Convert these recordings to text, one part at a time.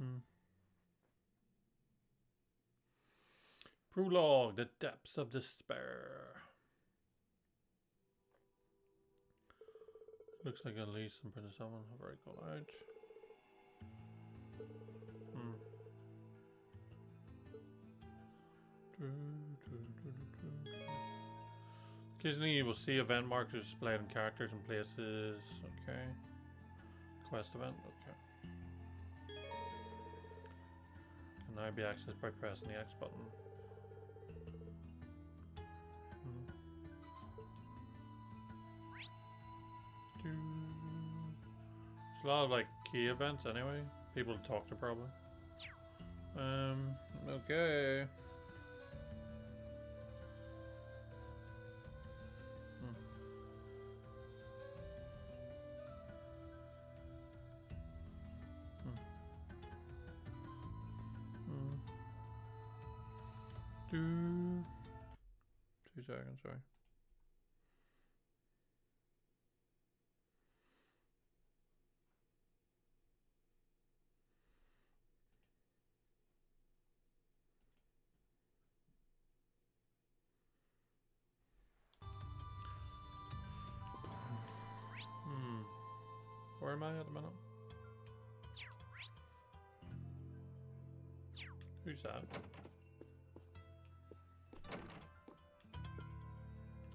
Hmm. Prologue, the depths of despair. Looks like Elise and Princess Ellen have already gone out. Hmm. Occasionally you will see event markers displayed on characters and places. Okay. Quest event, okay. Can now be accessed by pressing the X button. There's a lot of like key events anyway. People to talk to probably. Okay. Do 2 seconds, sorry. Where am I at the minute? Who's that?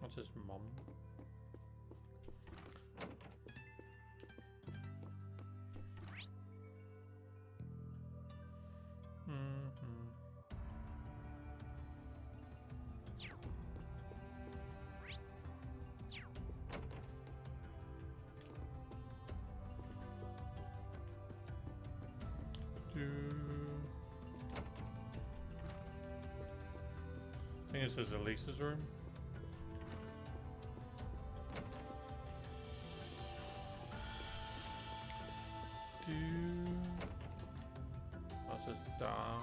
That's his mum. I think this is Elise's room. That's his dad.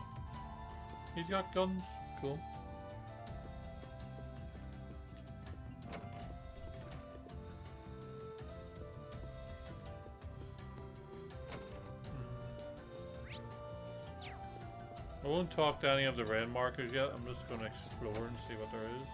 He's got guns. Cool. I won't talk to any of the red markers yet. I'm just going to explore and see what there is.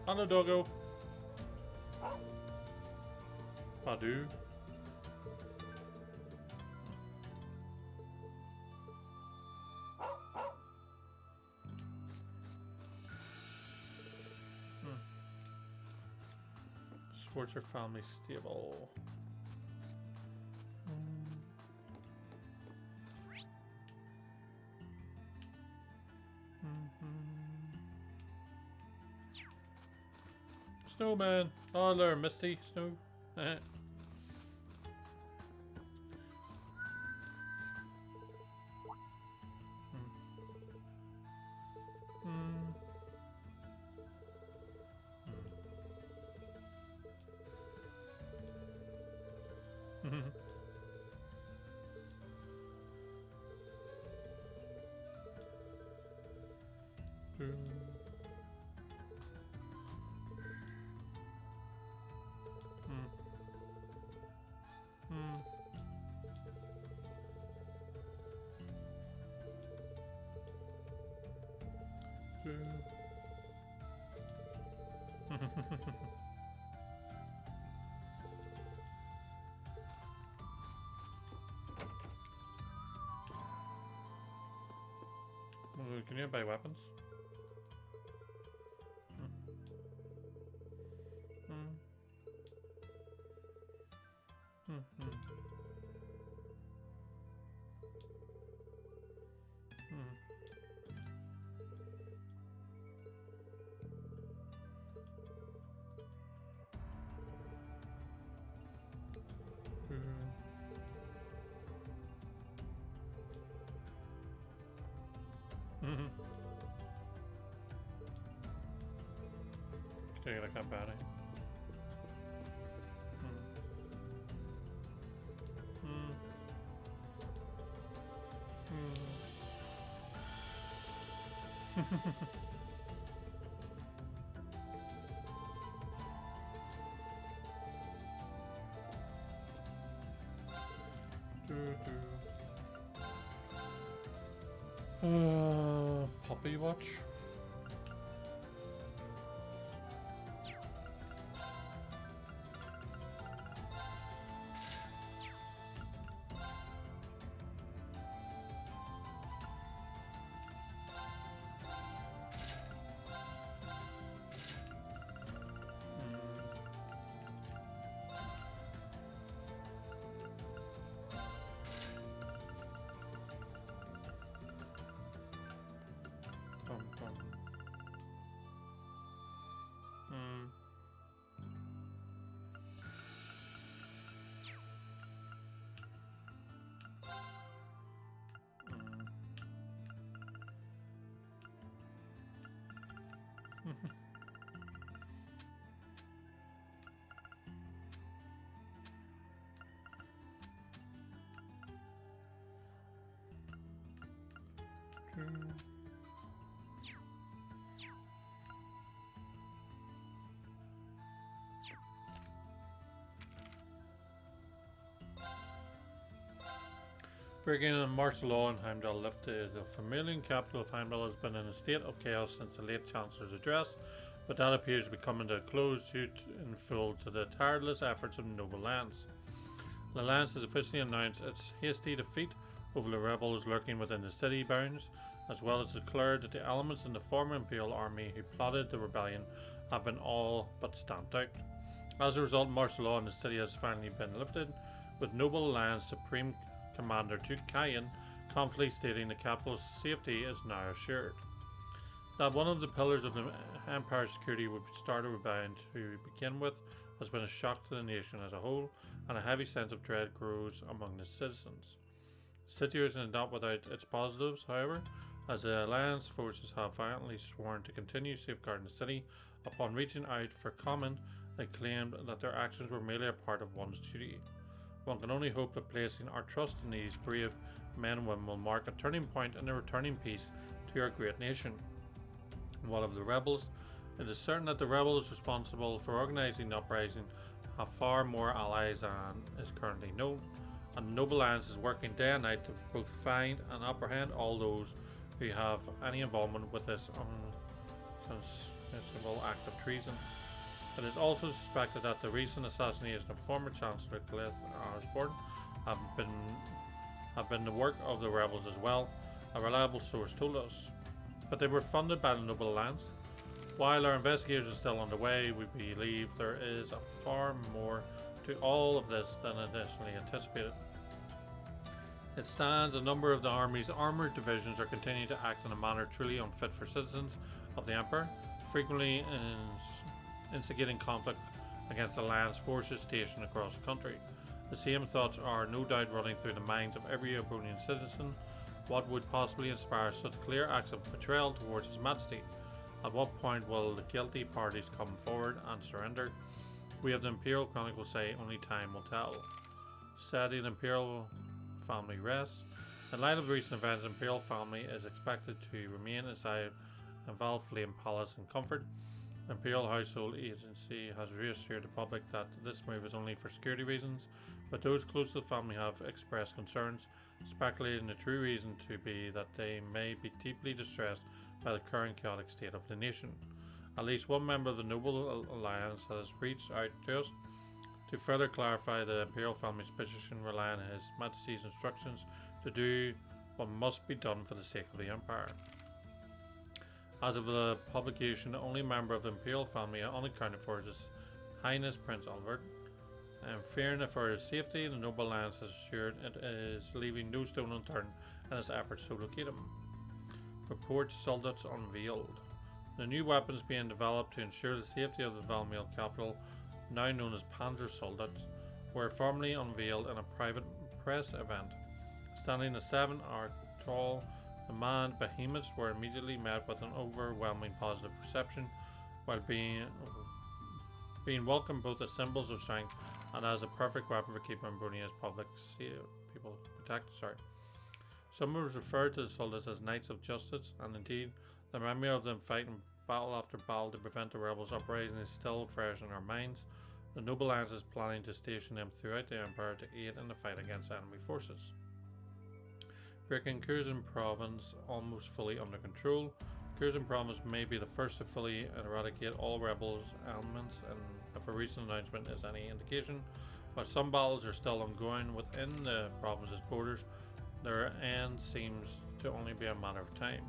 Hello, doggo. Padu. Supports your family stable. Snowman. Oh, there, Misty. Snow. Can you buy weapons? Okay, I can't buy any. Puppy watch. Breaking and martial law in Heimdall lifted. The Vermilion capital of Heimdall has been in a state of chaos since the late Chancellor's address, but that appears to be coming to a close due in full to the tireless efforts of Noble Lance. The Lance has officially announced its hasty defeat over the rebels lurking within the city bounds, as well as declared that the elements in the former Imperial army who plotted the rebellion have been all but stamped out. As a result, martial law in the city has finally been lifted, with Noble Lance Supreme Commander Duke Kayan confidently stating the capital's safety is now assured. That one of the pillars of the Empire's security would start a rebellion to begin with has been a shock to the nation as a whole, and a heavy sense of dread grows among the citizens. The situation is not without its positives, however, as the Alliance forces have violently sworn to continue safeguarding the city. Upon reaching out for comment, they claimed that their actions were merely a part of one's duty. One can only hope that placing our trust in these brave men and women will mark a turning point in the returning peace to our great nation. What of the rebels? It is certain that the rebels responsible for organising the uprising have far more allies than is currently known, and the Noble Lance is working day and night to both find and apprehend all those who have any involvement with this unconstitutional act of treason. It is also suspected that the recent assassination of former Chancellor Glyth Osborne have been the work of the rebels as well, a reliable source told us. But they were funded by the Noble Alliance. While our investigations are still underway, we believe there is far more to all of this than initially anticipated. It stands a number of the Army's armoured divisions are continuing to act in a manner truly unfit for citizens of the Empire, frequently instigating conflict against Alliance forces stationed across the country. The same thoughts are no doubt running through the minds of every Erebonian citizen. What would possibly inspire such clear acts of betrayal towards His Majesty? At what point will the guilty parties come forward and surrender? We of the Imperial Chronicles say only time will tell. Sadly, the Imperial family rests. In light of recent events, the Imperial family is expected to remain inside Val Flame Palace in comfort. The Imperial Household Agency has reassured the public that this move is only for security reasons, but those close to the family have expressed concerns, speculating the true reason to be that they may be deeply distressed by the current chaotic state of the nation. At least one member of the Noble Alliance has reached out to us to further clarify the Imperial family's position, relying on His Majesty's instructions to do what must be done for the sake of the Empire. As of the publication, the only member of the Imperial family unaccounted for is His Highness Prince Albert. Fearing for his safety, the Noble Alliance has assured it is leaving no stone unturned in its efforts to locate him. Reports Soldats unveiled. The new weapons being developed to ensure the safety of the Valmiel capital, now known as Panzer Soldats, were formally unveiled in a private press event. Standing a 7-hour tall, the manned behemoths were immediately met with an overwhelming positive reception, while being welcomed both as symbols of strength and as a perfect weapon for keeping Brunei's people protected. Some have referred to the Soldats as Knights of Justice, and indeed, The memory of them fighting battle after battle to prevent the rebels' uprising is still fresh in our minds. The Noble Alliance is planning to station them throughout the Empire to aid in the fight against enemy forces. Breaking Curzon Province almost fully under control. Curzon Province may be the first to fully eradicate all rebels elements, and if a recent announcement is any indication, while some battles are still ongoing within the province's borders, their end seems to only be a matter of time.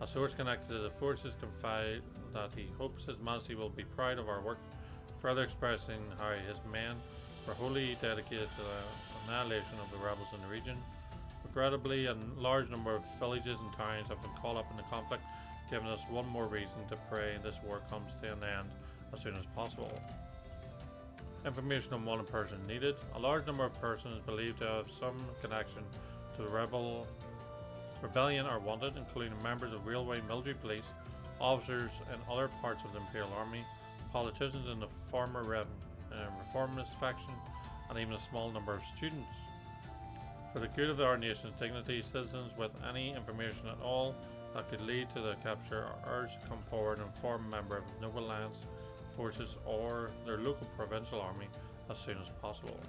A source connected to the forces confided that he hopes His Majesty will be proud of our work, further expressing how his men were wholly dedicated to the annihilation of the rebels in the region. Regrettably, a large number of villages and towns have been caught up in the conflict, giving us one more reason to pray this war comes to an end as soon as possible. Information on one person needed. A large number of persons believed to have some connection to the rebellion are wanted, including members of railway military police, officers in other parts of the Imperial Army, politicians in the former reformist faction, and even a small number of students. For the good of our nation's dignity, citizens with any information at all that could lead to the capture are urged to come forward and form a member of the Noble Alliance forces or their local provincial army as soon as possible.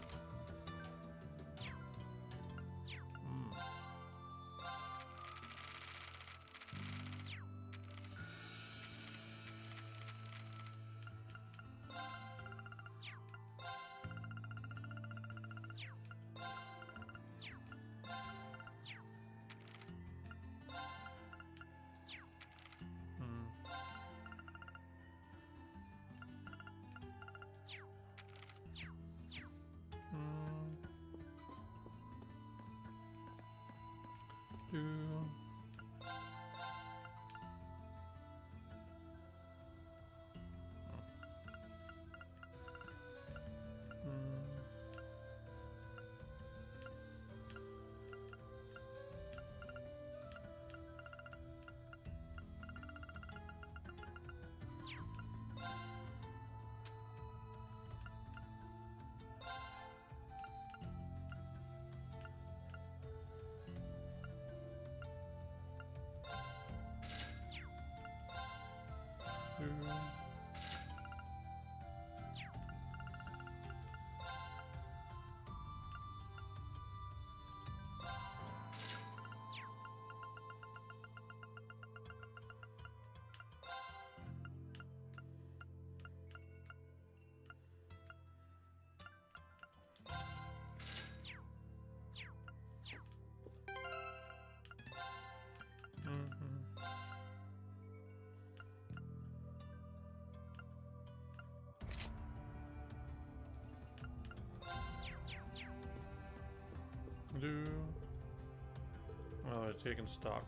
Oh, it's taking stock.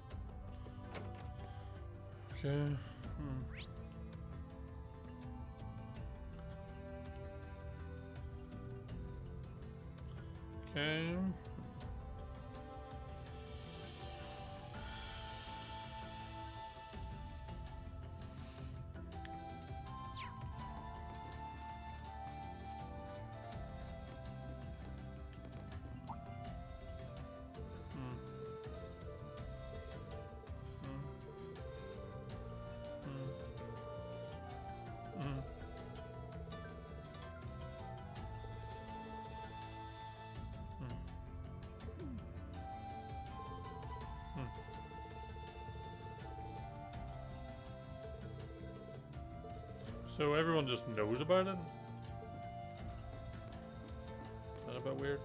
Okay. Okay. So everyone just knows about it? Is that a bit weird?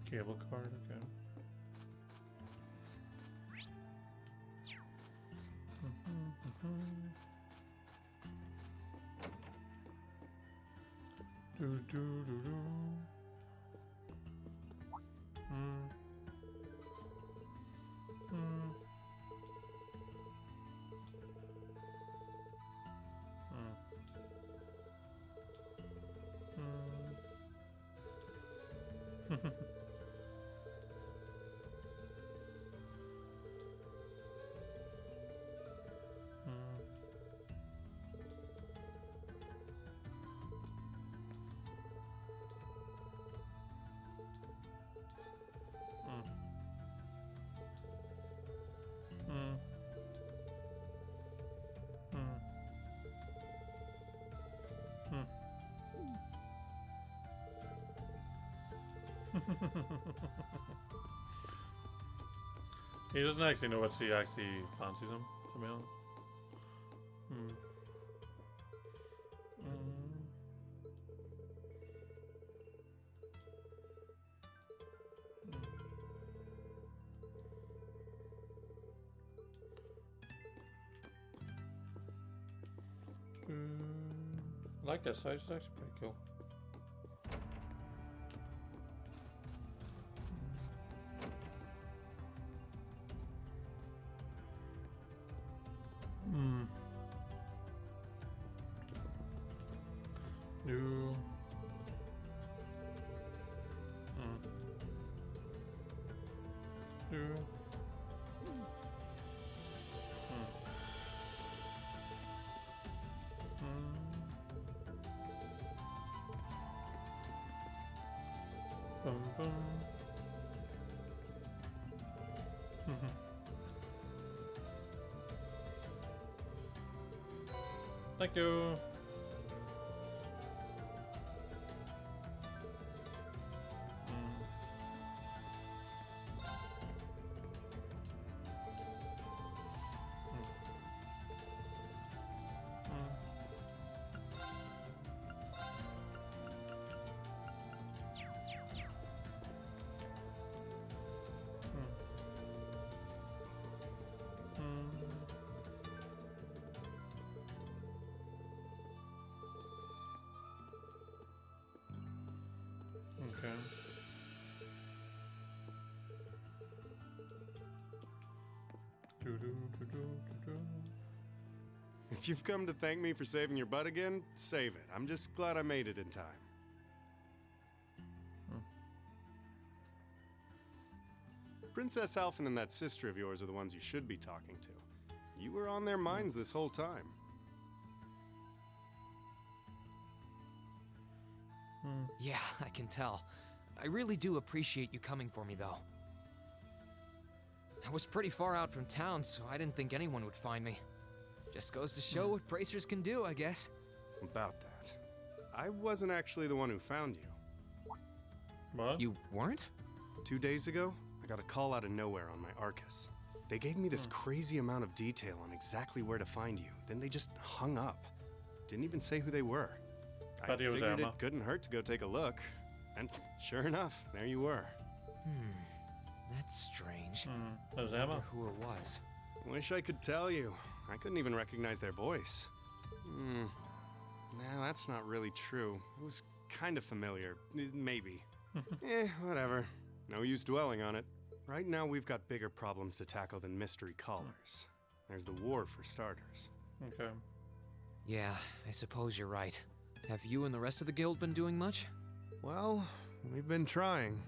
Cable card, okay. He doesn't actually know what she actually fancies him, to be honest. Hmm. I like that size, it's actually pretty cool. New. New. Boom, boom. Thank you. Okay. If you've come to thank me for saving your butt again, save it. I'm just glad I made it in time. Princess Alphen and that sister of yours are the ones you should be talking to. You were on their minds this whole time. Yeah, I can tell. I really do appreciate you coming for me, though. I was pretty far out from town, so I didn't think anyone would find me. Just goes to show what bracers can do, I guess. About that. I wasn't actually the one who found you. What? You weren't? 2 days ago, I got a call out of nowhere on my Arcus. They gave me this crazy amount of detail on exactly where to find you. Then they just hung up. Didn't even say who they were. I Thought it was figured Emma. it couldn't hurt to go take a look. And sure enough, there you were. That's strange. That was I wonder Emma. who it was. Wish I could tell you. I couldn't even recognize their voice. Nah, that's not really true. It was kind of familiar. Maybe. Whatever. No use dwelling on it. Right now, we've got bigger problems to tackle than mystery callers. There's the war for starters. Okay. Yeah, I suppose you're right. Have you and the rest of the guild been doing much? Well, we've been trying.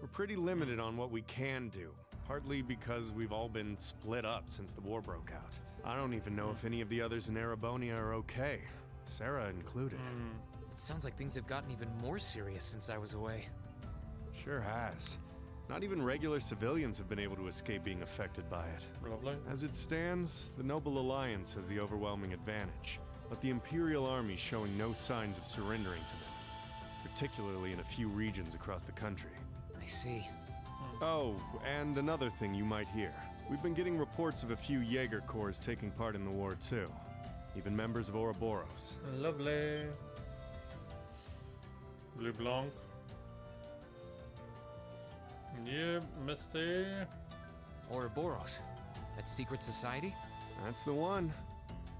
We're pretty limited on what we can do, partly because we've all been split up since the war broke out. I don't even know if any of the others in Erebonia are okay, Sarah included. It sounds like things have gotten even more serious since I was away. Sure has. Not even regular civilians have been able to escape being affected by it. Lovely. As it stands, the Noble Alliance has the overwhelming advantage, but the Imperial Army's showing no signs of surrendering to them, particularly in a few regions across the country. I see. Oh, and another thing you might hear. We've been getting reports of a few Jaeger Corps taking part in the war too. Even members of Ouroboros. Lovely. Blue Blanc. Yeah, Misty. Ouroboros. That secret society? That's the one.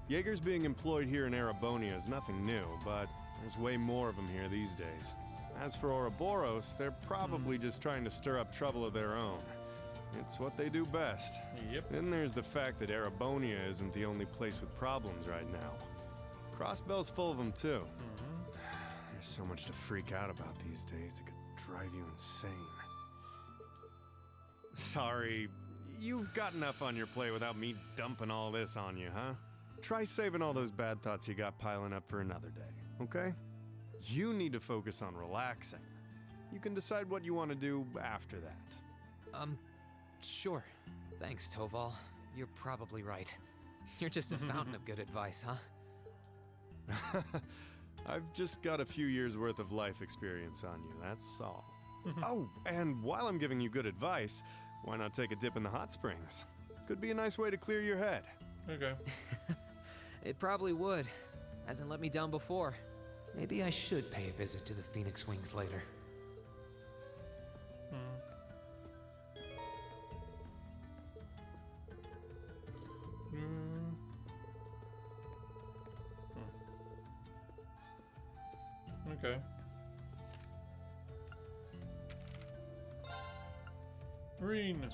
Jaegers being employed here in Erebonia is nothing new, but there's way more of them here these days. As for Ouroboros, they're probably just trying to stir up trouble of their own. It's what they do best. Yep. Then there's the fact that Erebonia isn't the only place with problems right now. Crossbell's full of them too. There's so much to freak out about these days, it could drive you insane. Sorry, you've got enough on your plate without me dumping all this on you, huh? Try saving all those bad thoughts you got piling up for another day, okay? You need to focus on relaxing. You can decide what you want to do after that. Sure. Thanks, Toval. You're probably right. You're just a fountain of good advice, huh? I've just got a few years worth of life experience on you, that's all. Oh, and while I'm giving you good advice, why not take a dip in the hot springs? Could be a nice way to clear your head. Okay. It probably would. Hasn't let me down before. Maybe I should pay a visit to the Phoenix Wings later. Mm. Okay. Green.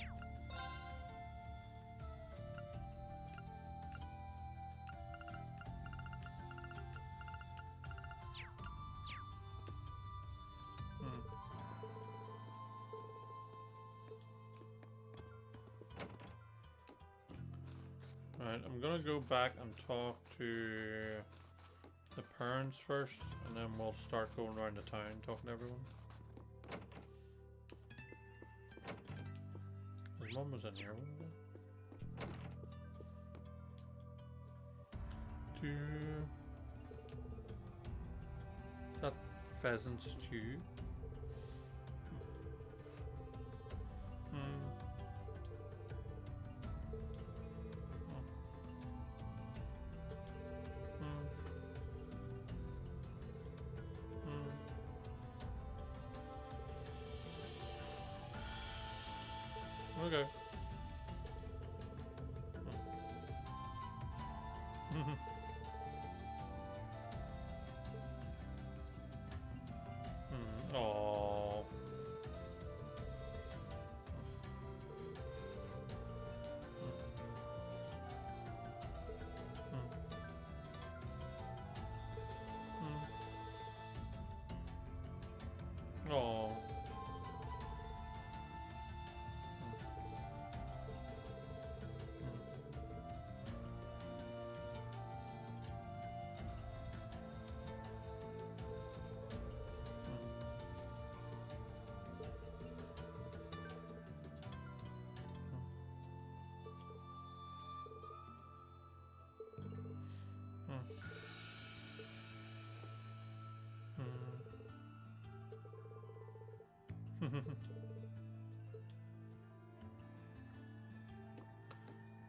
Alright, I'm gonna go back and talk to the parents first, and then we'll start going around the town talking to everyone. His mum was in here, wasn't it? Is that pheasant stew? Okay. Oh. Oh.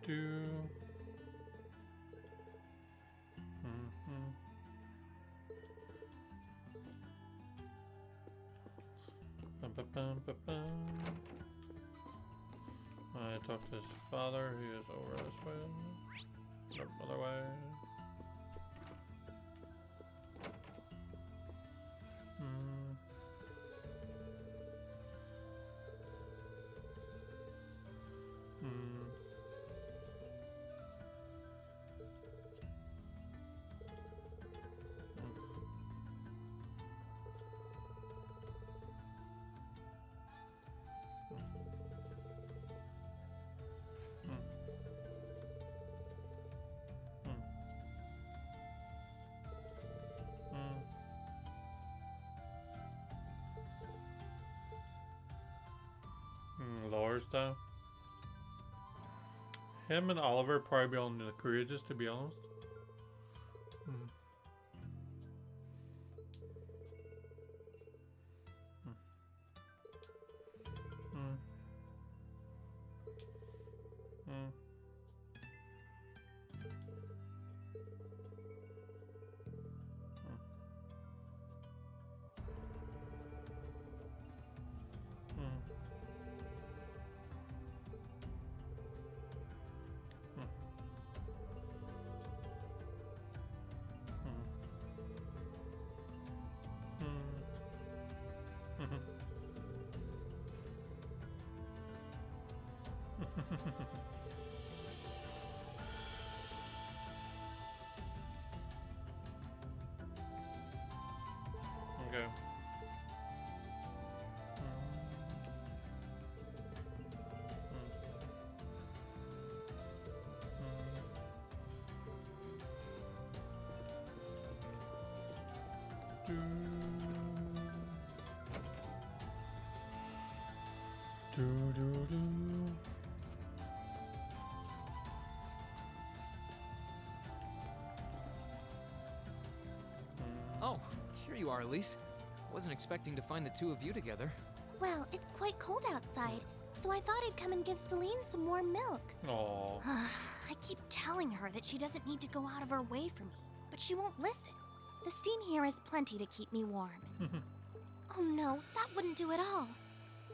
Do. I talked to his father, who is over this way. Nope, other way. Lars though. Him and Oliver probably on the courageous, to be honest. Okay. Oh, here you are, Elise. Wasn't expecting to find the two of you together. Well, it's quite cold outside, so I thought I'd come and give Celine some warm milk. Oh. I keep telling her that she doesn't need to go out of her way for me, but she won't listen. The steam here is plenty to keep me warm. Oh no, that wouldn't do at all.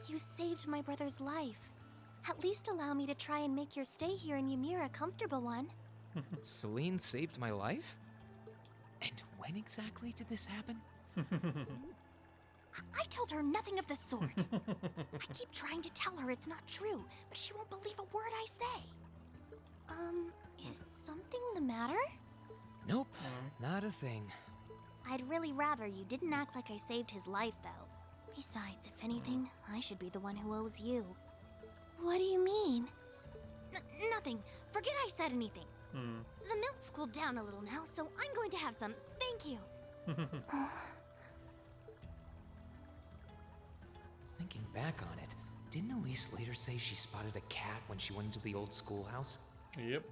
You saved my brother's life. At least allow me to try and make your stay here in Ymir a comfortable one. Celine saved my life? And when exactly did this happen? I told her nothing of the sort. I keep trying to tell her it's not true, but she won't believe a word I say. Is something the matter? Nope, not a thing. I'd really rather you didn't act like I saved his life, though. Besides, if anything, I should be the one who owes you. What do you mean? Nothing. Forget I said anything. The milk's cooled down a little now, so I'm going to have some. Thank you. Thinking back on it, didn't Elise later say she spotted a cat when she went into the old schoolhouse? Yep.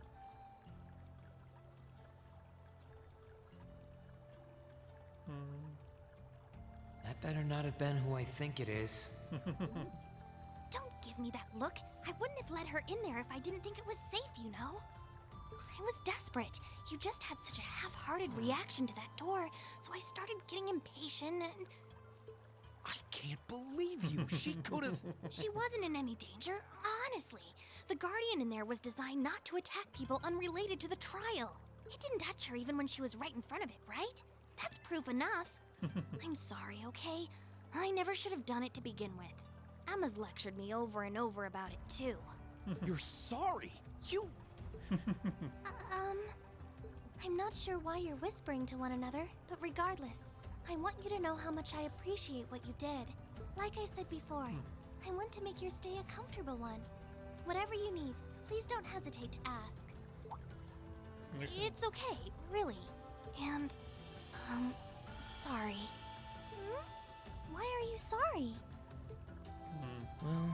That better not have been who I think it is. Don't give me that look. I wouldn't have let her in there if I didn't think it was safe, you know? I was desperate. You just had such a half-hearted reaction to that door, so I started getting impatient and... I can't believe you. She could have... She wasn't in any danger, honestly. The Guardian in there was designed not to attack people unrelated to the trial. It didn't touch her even when she was right in front of it, right? That's proof enough. I'm sorry, okay? I never should have done it to begin with. Emma's lectured me over and over about it, too. You're sorry. You... I'm not sure why you're whispering to one another, but regardless, I want you to know how much I appreciate what you did. Like I said before, I want to make your stay a comfortable one. Whatever you need, please don't hesitate to ask. It's okay, really. And, sorry. Why are you sorry? Well,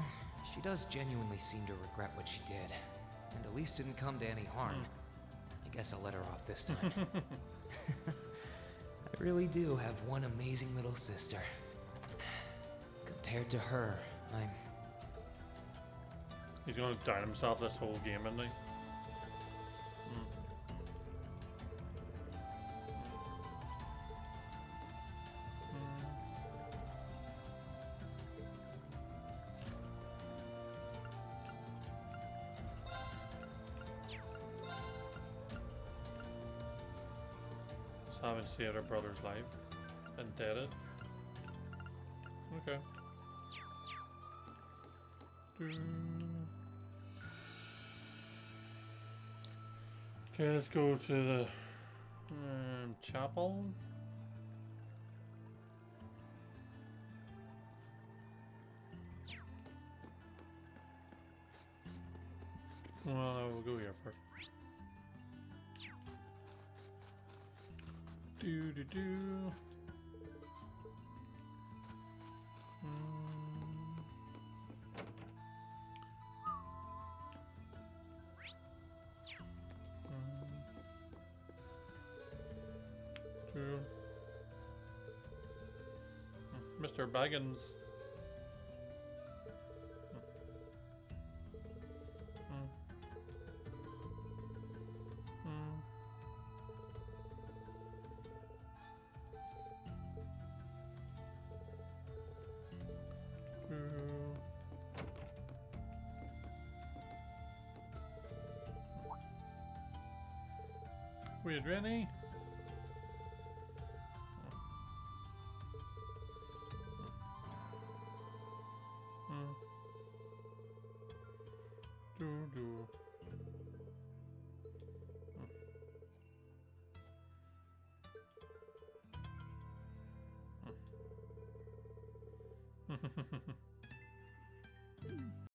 she does genuinely seem to regret what she did. And Elise didn't come to any harm. I guess I'll let her off this time. I really do have one amazing little sister. Compared to her, I'm... He's gonna down himself this whole game, isn't he? Having saved her brother's life and dead it. Okay. Okay, let's go to the chapel. Well, no, we'll go here first. Do do do. Mr. Baggins. Wait, Rennie? Do.